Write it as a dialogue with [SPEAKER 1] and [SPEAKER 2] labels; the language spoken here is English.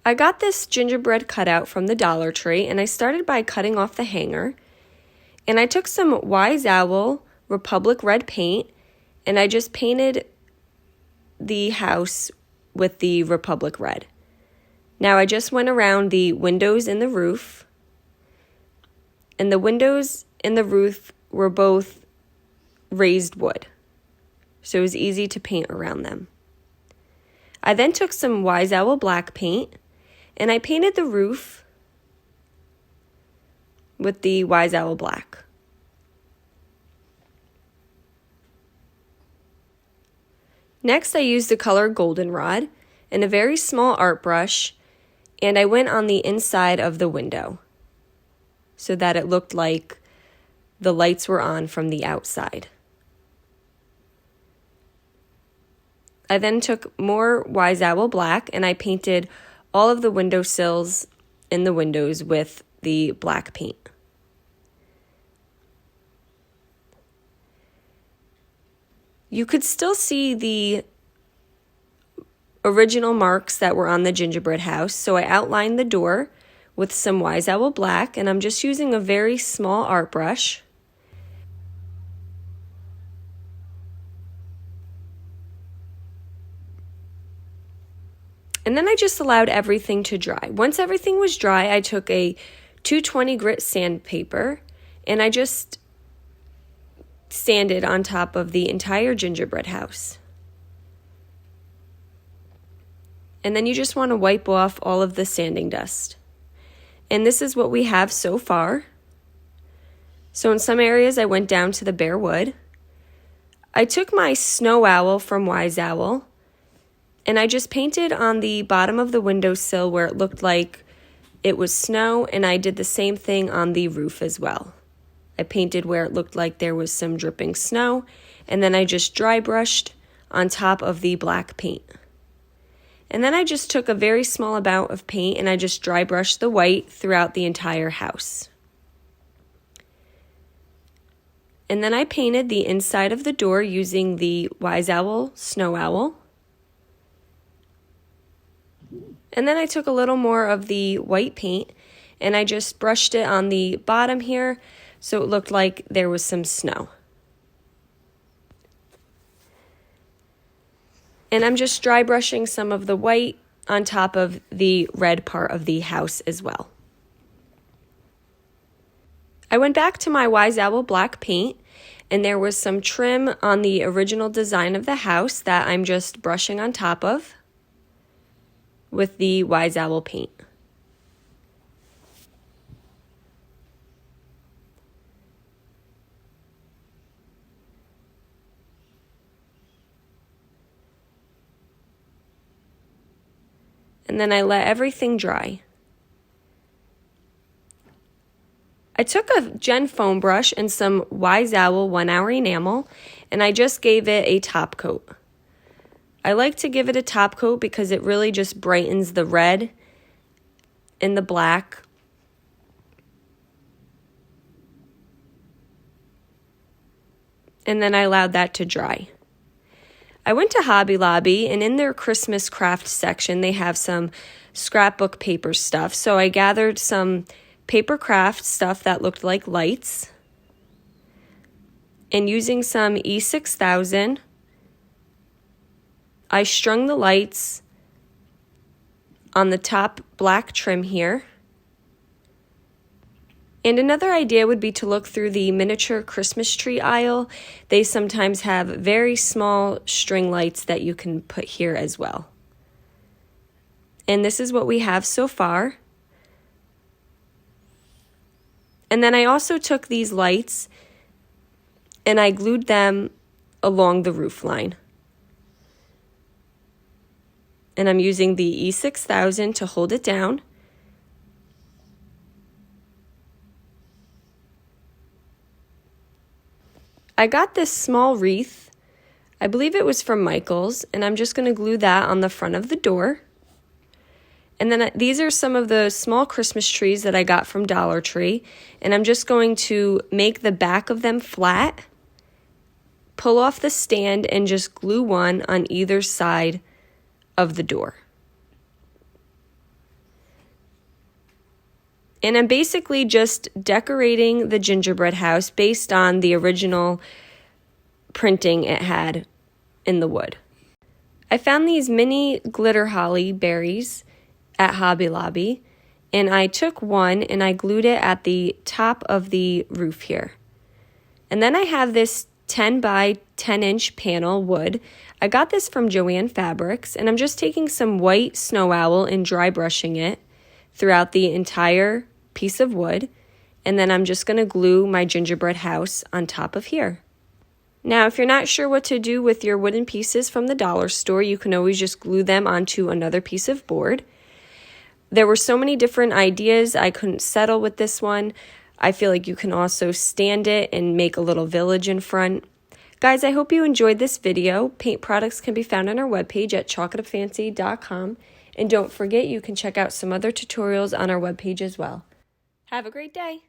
[SPEAKER 1] I got this gingerbread cutout from the Dollar Tree, and I started by cutting off the hanger. And I took some Wise Owl Republic Red paint, and I just painted the house with the Republic Red. Now I just went around the windows and the roof, and the windows and the roof were both raised wood, so it was easy to paint around them. I then took some Wise Owl black paint, and I painted the roof with the Wise Owl black. Next, I used the color Goldenrod and a very small art brush, and I went on the inside of the window so that it looked like the lights were on from the outside. I then took more Wise Owl black, and I painted all of the windowsills in the windows with the black paint. You could still see the original marks that were on the gingerbread house, so I outlined the door with some Wise Owl black, and I'm just using a very small art brush. And then I just allowed everything to dry. Once everything was dry, I took a 220 grit sandpaper, and I just sanded on top of the entire gingerbread house. And then you just want to wipe off all of the sanding dust. And this is what we have so far. So in some areas I went down to the bare wood. I took my snow owl from Wise Owl, and I just painted on the bottom of the windowsill where it looked like it was snow, and I did the same thing on the roof as well. I painted where it looked like there was some dripping snow, and then I just dry brushed on top of the black paint. And then I just took a very small amount of paint, and I just dry brushed the white throughout the entire house. And then I painted the inside of the door using the Wise Owl Snow Owl. And then I took a little more of the white paint, and I just brushed it on the bottom here, so it looked like there was some snow. And I'm just dry brushing some of the white on top of the red part of the house as well. I went back to my Wise Owl black paint, and there was some trim on the original design of the house that I'm just brushing on top of with the Wise Owl paint. And then I let everything dry. I took a Gen foam brush and some Wise Owl 1 hour enamel, and I just gave it a top coat. I like to give it a top coat because it really just brightens the red and the black. And then I allowed that to dry. I went to Hobby Lobby, and in their Christmas craft section, they have some scrapbook paper stuff. So I gathered some paper craft stuff that looked like lights. And using some E6000, I strung the lights on the top black trim here. And another idea would be to look through the miniature Christmas tree aisle. They sometimes have very small string lights that you can put here as well. And this is what we have so far. And then I also took these lights and I glued them along the roof line. And I'm using the E6000 to hold it down. I got this small wreath. I believe it was from Michael's, and I'm just going to glue that on the front of the door. And then these are some of the small Christmas trees that I got from Dollar Tree, and I'm just going to make the back of them flat, pull off the stand, and just glue one on either side of the door. And I'm basically just decorating the gingerbread house based on the original printing it had in the wood. I found these mini glitter holly berries at Hobby Lobby, and I took one and I glued it at the top of the roof here. And then I have this 10 by 10 inch panel wood. I got this from Joann Fabrics, and I'm just taking some white snow owl and dry brushing it throughout the entire piece of wood, and then I'm just going to glue my gingerbread house on top of here. Now, if you're not sure what to do with your wooden pieces from the dollar store, you can always just glue them onto another piece of board. There were so many different ideas. I couldn't settle with this one. I feel like you can also stand it and make a little village in front. Guys, I hope you enjoyed this video. Paint products can be found on our webpage at chalkitupfancy.com. And don't forget, you can check out some other tutorials on our webpage as well. Have a great day.